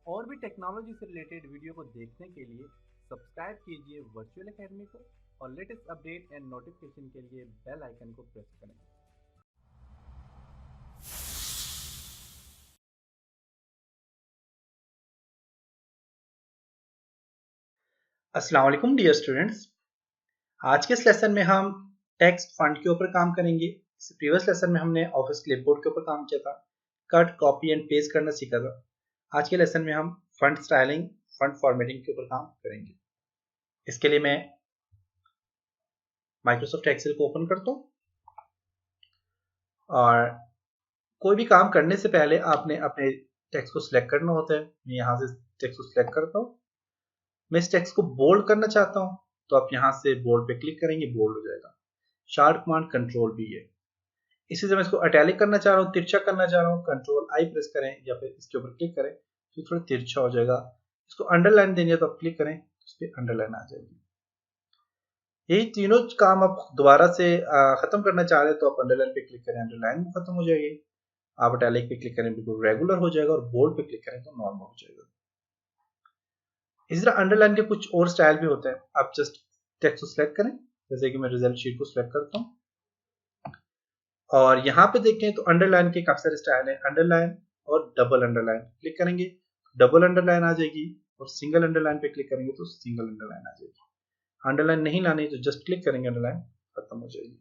और भी टेक्नोलॉजी से रिलेटेड वीडियो को देखने के लिए सब्सक्राइब कीजिए वर्चुअल एकेडमी को और लेटेस्ट अपडेट एंड नोटिफिकेशन के लिए बेल आइकन को प्रेस करें। अस्सलाम वालेकुम डियर स्टूडेंट्स। आज के इस लेसन में हम टेक्स्ट फंड के ऊपर काम करेंगे। प्रीवियस लेसन में हमने ऑफिस क्लिपबोर्ड के ऊपर काम किया था, कट कॉपी एंड पेस्ट करना सीखा था। आज के लेसन में हम फंड स्टाइलिंग, फंड फॉर्मेटिंग के ऊपर काम करेंगे। इसके लिए मैं माइक्रोसॉफ्ट एक्सेल को ओपन करता हूँ और कोई भी काम करने से पहले आपने अपने टेक्स्ट को सिलेक्ट करना होता है। मैं यहाँ से टेक्स्ट को सिलेक्ट करता हूँ। मैं इस टेक्स्ट को बोल्ड करना चाहता हूँ तो आप यहाँ से बोल्ड पे क्लिक करेंगे, बोल्ड हो जाएगा। शार्प कमांड कंट्रोल भी है। इसी तरह मैं इसको अटैलिक करना चाह रहा हूँ, तिरछा करना चाह रहा हूँ, कंट्रोल आई प्रेस करें या फिर इसके ऊपर क्लिक करें तो थोड़ा तिरछा हो जाएगा। इसको अंडरलाइन देंगे तो आप क्लिक करें तो इस पर अंडरलाइन आ जाएगी। यही तीनों काम आप दोबारा से खत्म करना चाह रहे हैं तो आप अंडरलाइन पे क्लिक करें, अंडरलाइन भी खत्म हो जाएगी। आप अटैलिक पे क्लिक करें बिल्कुल रेगुलर हो जाएगा और बोल्ड पे क्लिक करें तो नॉर्मल हो जाएगा। इसी तरह अंडरलाइन के कुछ और स्टाइल भी होते हैं। आप जस्ट टेक्स्ट को सिलेक्ट करें, जैसे कि मैं रिजल्ट शीट को सिलेक्ट करता हूँ और यहाँ पे देखें तो अंडरलाइन के काफी सारे स्टाइल है। अंडरलाइन और डबल अंडरलाइन क्लिक करेंगे डबल अंडरलाइन आ जाएगी और सिंगल अंडरलाइन पे क्लिक करेंगे तो सिंगल अंडरलाइन आ जाएगी। अंडरलाइन नहीं लानी तो जस्ट क्लिक करेंगे, अंडरलाइन खत्म हो जाएगी।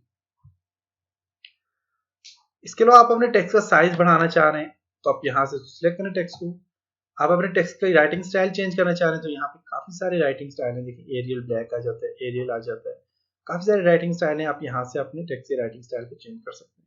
इसके अलावा आप अपने टेक्स्ट का साइज बढ़ाना चाह रहे हैं तो आप यहाँ से सिलेक्ट करें टेक्स्ट को। आप अपने टेक्स्ट का राइटिंग स्टाइल चेंज करना चाह रहे हैं तो यहाँ पे काफी सारे राइटिंग स्टाइल है। देखिए एरियल ब्लैक आ जाता है, एरियल आ जाता है, काफी सारे राइटिंग स्टाइल है। आप यहाँ से अपने टेक्स्ट के राइटिंग स्टाइल को चेंज कर सकते हैं।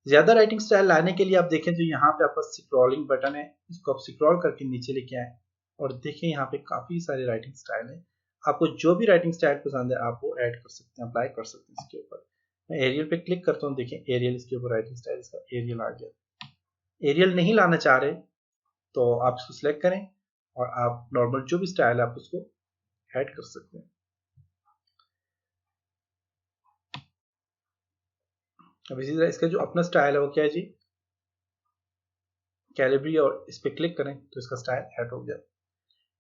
ज्यादा राइटिंग स्टाइल लाने के लिए आप देखें तो यहाँ पे आपका स्क्रॉलिंग बटन है, इसको आप स्क्रॉल करके नीचे लेके आए और देखें यहाँ पे काफी सारे राइटिंग स्टाइल है। आपको जो भी राइटिंग स्टाइल पसंद है आप वो ऐड कर सकते हैं, अप्लाई कर सकते हैं इसके ऊपर। मैं एरियल पे क्लिक करता हूँ, देखें एरियल इसके ऊपर राइटिंग स्टाइल इसका एरियल आ गया। एरियल नहीं लाना चाह रहे तो आप इसको सिलेक्ट करें और आप नॉर्मल जो भी स्टाइल है आप उसको ऐड कर सकते हैं। अब इसी तरह इसका जो अपना स्टाइल है वो क्या है जी, कैलिब्री, और इस पर क्लिक करें तो इसका स्टाइल ऐड हो गया।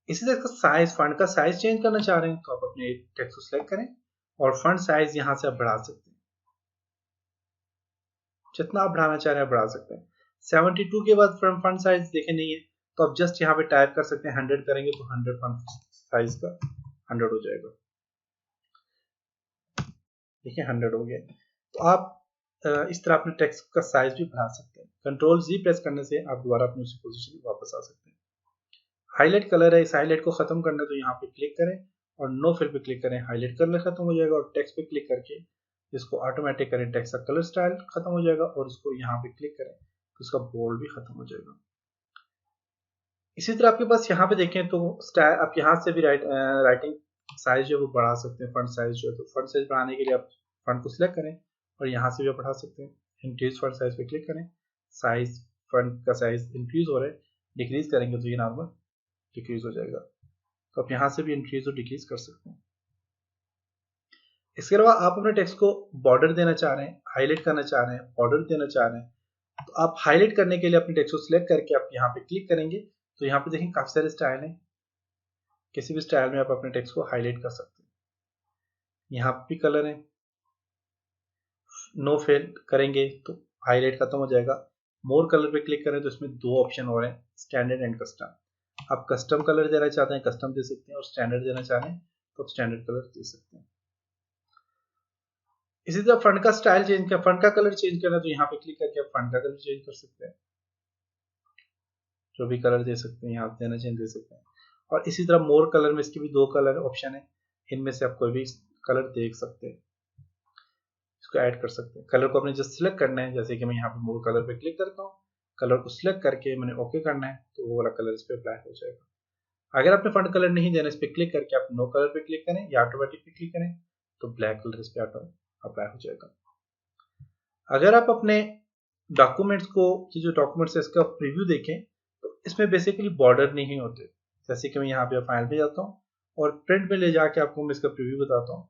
इसी तरह इसका साइज, फंड का साइज चेंज करना चाह रहे हैं तो आप अपने टेक्स्ट को सिलेक्ट करें और फंड साइज यहां से आप बढ़ा सकते हैं। जितना आप बढ़ाना चाह रहे हैं आप बढ़ा सकते हैं। 72 के बाद फंड साइज देखे नहीं है तो आप जस्ट यहाँ पे टाइप कर सकते हैं। 100 करेंगे तो 100 फंड साइज का 100 हो जाएगा। देखिए 100 हो गया। तो आप इस तरह अपने टेक्स्ट का साइज भी बढ़ा सकते हैं। कंट्रोल जी प्रेस करने से आप दोबारा अपनी उसी पोजीशन में वापस आ सकते हैं। हाईलाइट कलर है, इस हाईलाइट को खत्म करना है तो यहाँ पे क्लिक करें और नो फिल पे क्लिक करें, हाईलाइट कलर खत्म हो जाएगा। और टेक्स्ट पे क्लिक करके इसको ऑटोमेटिक करें, टेक्स्ट का कलर स्टाइल खत्म हो जाएगा और इसको यहाँ पे क्लिक करें तो इसका बोल्ड भी खत्म हो जाएगा। इसी तरह आपके पास यहाँ पे देखें तो स्टाइल आप यहाँ से भी राइटिंग साइज जो है वो बढ़ा सकते हैं। फंड साइज जो है तो फंड साइज बढ़ाने के लिए आप फंड को सिलेक्ट करें और यहाँ से भी आप बढ़ा सकते हैं। इंक्रीज फंड साइज पे क्लिक करें, साइज फंड का साइज इंक्रीज हो रहा है, डिक्रीज करेंगे तो ये नॉर्मल डिक्रीज हो जाएगा। तो आप यहाँ से भी इंक्रीज और डिक्रीज कर सकते हैं। इसके अलावा आप अपने टेक्स्ट को बॉर्डर देना चाह रहे हैं, हाईलाइट करना चाह रहे हैं, बॉर्डर देना चाह रहे हैं तो आप हाईलाइट करने के लिए अपने टेक्स्ट को सिलेक्ट करके आप यहाँ पे क्लिक करेंगे तो यहाँ पे देखें काफी सारे स्टाइल हैं। किसी भी स्टाइल में आप अपने टेक्स्ट को हाईलाइट कर सकते हैं। यहाँ पे भी कलर है, नो फेल करेंगे तो हाईलाइट खत्म हो जाएगा। मोर कलर पे क्लिक करें तो इसमें दो ऑप्शन हो रहे हैं, स्टैंडर्ड एंड कस्टम। आप कस्टम कलर देना चाहते हैं कस्टम दे सकते हैं और स्टैंडर्ड देना चाह रहे हैं तो आप स्टैंडर्ड कलर दे सकते हैं। इसी तरह फंड का स्टाइल चेंज कर, फंड का कलर चेंज करना तो यहाँ पे क्लिक करके आप फंड का कलर चेंज कर सकते हैं। जो भी कलर दे सकते हैं यहाँ देना चेंज दे सकते हैं। और इसी तरह मोर कलर में इसके भी दो कलर ऑप्शन है, इनमें से आप कोई भी कलर देख सकते हैं, इसको ऐड कर सकते हैं। कलर को अपने जस्ट सिलेक्ट करना है, जैसे कि मैं यहाँ पे मोर कलर पे क्लिक करता हूँ, कलर को सिलेक्ट करके मैंने ओके करना है तो वो वाला कलर इस पे अप्लाई हो जाएगा। अगर आपने फंड कलर नहीं देना, इस पे क्लिक करके आप नो कलर पे क्लिक करें या ऑटोमेटिक पे क्लिक करें तो ब्लैक कलर इस पे अप्लाई हो जाएगा। अगर आप अपने डॉक्यूमेंट्स को, ये जो डॉक्यूमेंट्स है इसका प्रीव्यू देखें तो इसमें बेसिकली बॉर्डर नहीं होते। जैसे कि मैं यहाँ पे फाइल पे जाता हूँ और प्रिंट में ले जाके आपको मैं इसका प्रीव्यू बताता हूँ।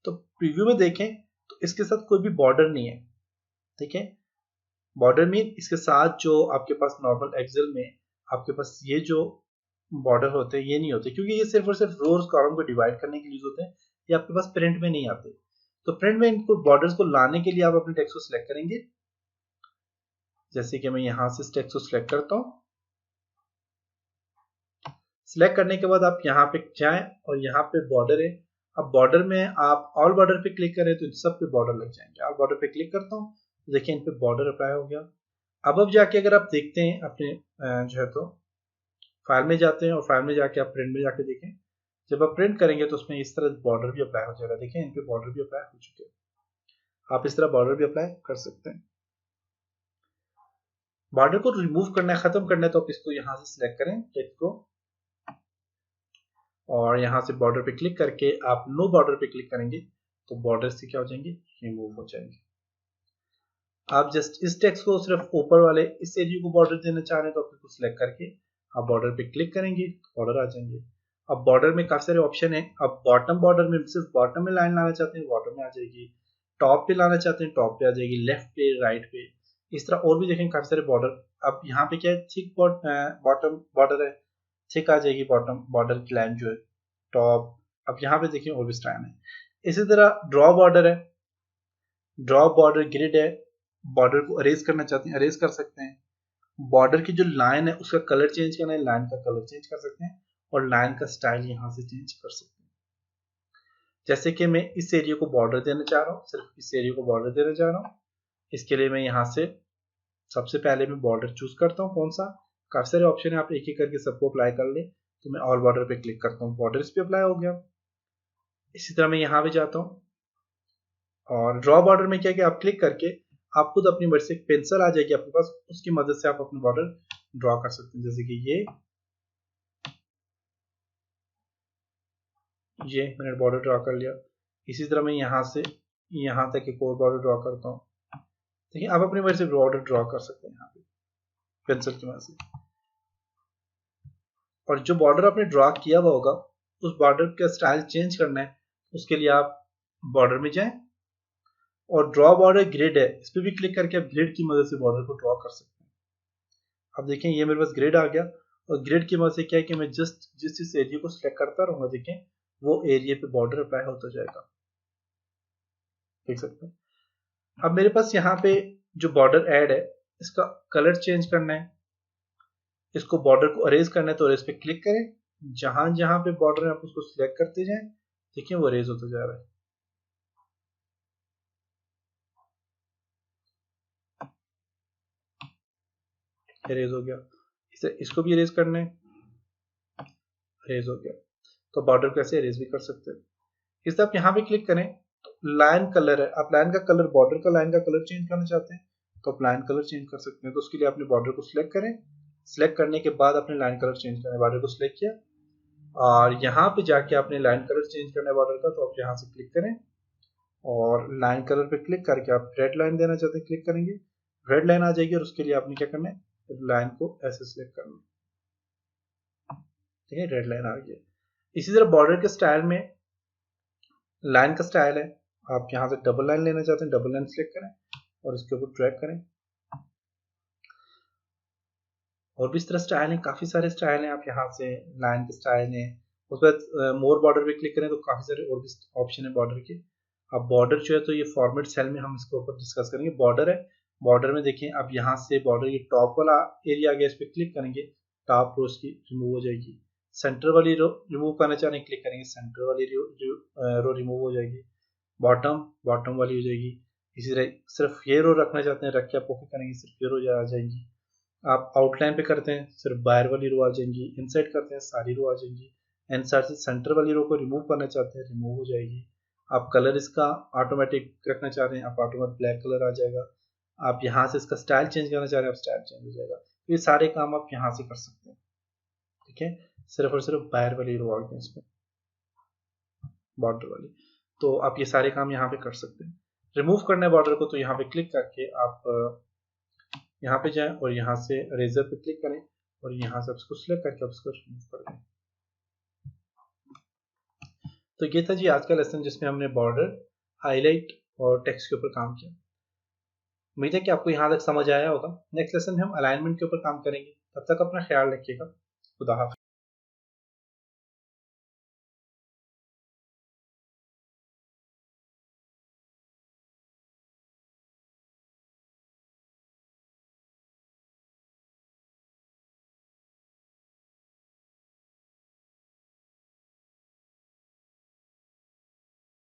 तो प्रीव्यू में देखें तो इसके साथ कोई भी बॉर्डर नहीं है। ठीक है, बॉर्डर मीन इसके साथ जो आपके पास नॉर्मल एक्सेल में आपके पास ये जो बॉर्डर होते हैं ये नहीं होते, क्योंकि ये सिर्फ और सिर्फ रो और कॉलम को डिवाइड करने के लिए यूज होते हैं, ये आपके पास प्रिंट में नहीं आते। तो प्रिंट में इनको बॉर्डर्स को लाने के लिए आप अपने टेक्स्ट को सिलेक्ट करेंगे। जैसे कि मैं यहां से इस टेक्स्ट को सिलेक्ट करता हूं। सिलेक्ट करने के बाद आप यहाँ पे जाएं और यहाँ पे बॉर्डर है। अब बॉर्डर में आप ऑल बॉर्डर पे क्लिक करें तो इन सब पे बॉर्डर लग जाएंगे। ऑल बॉर्डर पे क्लिक करता हूँ, देखिए इन पे बॉर्डर अप्लाई हो गया। अब जाके अगर आप देखते हैं अपने जो है तो फाइल में जाते हैं और फाइल में जाके आप प्रिंट में जाके देखें, जब आप प्रिंट करेंगे तो उसमें इस तरह बॉर्डर भी अप्लाई हो जाएगा। देखें इन पे बॉर्डर भी अप्लाई हो चुके हैं। आप इस तरह बॉर्डर भी अप्लाई कर सकते हैं। बॉर्डर को रिमूव करना है, खत्म करना है, तो आप इसको यहाँ से सिलेक्ट करें टेक्स्ट को और यहाँ से बॉर्डर पे क्लिक करके आप नो बॉर्डर पे क्लिक करेंगे तो बॉर्डर से क्या हो जाएंगे, रिमूव हो जाएंगे। आप जस्ट इस टेक्स्ट को सिर्फ ऊपर वाले इस एरिया को बॉर्डर देना चाह रहे हैं तो आप इसको सिलेक्ट करके आप बॉर्डर पे क्लिक करेंगे, बॉर्डर आ जाएंगे। अब बॉर्डर में काफी सारे ऑप्शन है। अब बॉटम बॉर्डर में सिर्फ बॉटम में लाइन लाना चाहते हैं, बॉटम में आ जाएगी। टॉप पे लाना चाहते हैं, टॉप पे आ जाएगी। लेफ्ट पे, राइट पे, इस तरह और भी देखें काफी सारे बॉर्डर। अब यहाँ पे क्या है, थिक बॉटम बॉर्डर है, थिक आ जाएगी बॉटम बॉर्डर की लाइन जो है टॉप। अब यहाँ पे देखिए और भी स्टाइल है। इसी तरह ड्रॉ बॉर्डर है, ड्रॉ बॉर्डर ग्रिड है, बॉर्डर को अरेज करना चाहते हैं अरेज कर सकते हैं। बॉर्डर की जो लाइन है उसका कलर चेंज करना है, लाइन का कलर चेंज कर सकते हैं और लाइन का स्टाइल यहाँ से चेंज कर सकते हैं। जैसे कि मैं इस एरिया को बॉर्डर देना चाह रहा हूँ, सिर्फ इस एरिया को बॉर्डर देना चाह रहा हूँ, इसके लिए मैं यहाँ से सबसे पहले मैं बॉर्डर चूज करता हूँ कौन सा। काफी सारे ऑप्शन है, आप एक एक करके सबको अप्लाई कर ले। तो मैं ऑल बॉर्डर पे क्लिक करता हूँ, बॉर्डर इस पे अप्लाई हो गया। इसी तरह मैं यहाँ पे जाता हूँ और ड्रॉ बॉर्डर में क्या कि आप क्लिक करके आप खुद अपनी मर्जी से एक पेंसिल आ जाएगी आपके पास, उसकी मदद से आप अपने बॉर्डर ड्रॉ कर सकते हैं। जैसे कि ये मैंने बॉर्डर ड्रॉ कर लिया। इसी तरह मैं यहाँ से यहाँ तक एक और बॉर्डर ड्रॉ करता हूँ। देखिए आप अपनी मर्जी से बॉर्डर ड्रॉ कर सकते हैं यहाँ पे पेंसिल की मदद से। और जो बॉर्डर आपने ड्रॉ किया हुआ होगा उस बॉर्डर का स्टाइल चेंज करना है, उसके लिए आप बॉर्डर में जाएं और ड्रॉ बॉर्डर ग्रिड है, इस पर भी क्लिक करके आप ग्रिड की मदद से बॉर्डर को ड्रॉ कर सकते हैं। अब देखें ये मेरे पास ग्रिड आ गया और ग्रिड की मदद से क्या है कि मैं जस्ट जिस एरिया को सिलेक्ट करता रहूंगा, देखें वो एरिया पे बॉर्डर अप्लाई होता जाएगा, देख सकते हैं। अब मेरे पास यहाँ पे जो बॉर्डर ऐड है इसका कलर चेंज करना है, इसको बॉर्डर को अरेज करना है तो अरेज पे क्लिक करें। जहां जहां पे बॉर्डर है आप उसको सिलेक्ट करते जाएं, देखिए वो अरेज होता जा रहा है। अरेज हो गया। इसको भी अरेज करना है, अरेज हो गया। तो बॉर्डर को ऐसे अरेज भी कर सकते हैं। इस तरह आप यहाँ पे क्लिक करें तो लाइन कलर है, आप लाइन का कलर बॉर्डर का लाइन का कलर चेंज करना चाहते हैं तो आप लाइन कलर चेंज कर सकते हैं। तो उसके लिए अपने बॉर्डर को सिलेक्ट करें, सिलेक्ट करने के बाद अपने लाइन कलर चेंज करना है, बॉर्डर को सिलेक्ट किया और यहाँ पे जाके आपने लाइन कलर चेंज करना है बॉर्डर का, तो आप यहाँ से क्लिक करें और लाइन कलर पे क्लिक करके आप रेड लाइन देना चाहते हैं, क्लिक करेंगे रेड लाइन आ जाएगी और उसके लिए आपने क्या करना है, लाइन को ऐसे सिलेक्ट करना है, ठीक है, रेड लाइन आ गई। इसी तरह बॉर्डर के स्टाइल में लाइन का स्टाइल है, आप यहाँ से डबल लाइन लेना चाहते हैं, डबल लाइन सिलेक्ट करें और इसके ऊपर ड्रैग करें। और भी इस तरह स्टाइल है, काफी सारे स्टाइल हैं। आप यहाँ से लाइन के स्टाइल है, उस बाद मोर बॉर्डर पे क्लिक करें तो काफी सारे और भी ऑप्शन है बॉर्डर के। अब बॉर्डर जो है तो ये फॉर्मेट सेल में हम इसके ऊपर डिस्कस करेंगे। बॉर्डर है, बॉर्डर में देखें अब यहाँ से बॉर्डर की टॉप वाला एरिया आ गया, इस पर क्लिक करेंगे, टॉप रो की रिमूव हो जाएगी। सेंटर वाली रो रिमूव करना चाह रहे हैं, क्लिक करेंगे, सेंटर वाली रो रिमूव हो जाएगी। बॉटम बॉटम वाली हो जाएगी। इसी तरह सिर्फ ये रो रखना चाहते हैं, रख के आप ओके करेंगे, सिर्फ ये रो आ जाएंगी। आप आउटलाइन पे करते हैं सिर्फ बाहर वाली रो आ जाएंगी, इनसाइड करते हैं सारी रो आ जाएंगी। इनसाइड से सेंटर वाली रो को रिमूव करना चाहते हैं, रिमूव हो जाएगी। आप कलर इसका ऑटोमेटिक रखना चाह रहे हैं, आप ऑटोमेटिक ब्लैक कलर आ जाएगा। आप यहाँ से इसका स्टाइल चेंज करना चाह रहे हैं, आप स्टाइल चेंज हो जाएगा। तो ये सारे काम आप यहाँ से कर सकते हैं, ठीक है। सिर्फ और सिर्फ बाहर वाली रो आ गई इसमें, बॉर्डर वाली। तो आप ये सारे काम यहाँ पे कर सकते हैं। रिमूव करना है बॉर्डर को तो यहाँ पे क्लिक करके आप यहाँ पे जाएं और यहाँ से रेजर पे क्लिक करें और यहाँ से उसको सिलेक्ट करके आप उसको रिमूव कर दें। तो ये था जी आज का लेसन जिसमें हमने बॉर्डर, हाईलाइट और टेक्स्ट के ऊपर काम किया। उम्मीद है कि आपको यहाँ तक समझ आया होगा। नेक्स्ट लेसन में हम अलाइनमेंट के ऊपर काम करेंगे। तब तक अपना ख्याल रखिएगा। खुदा हाफिज़।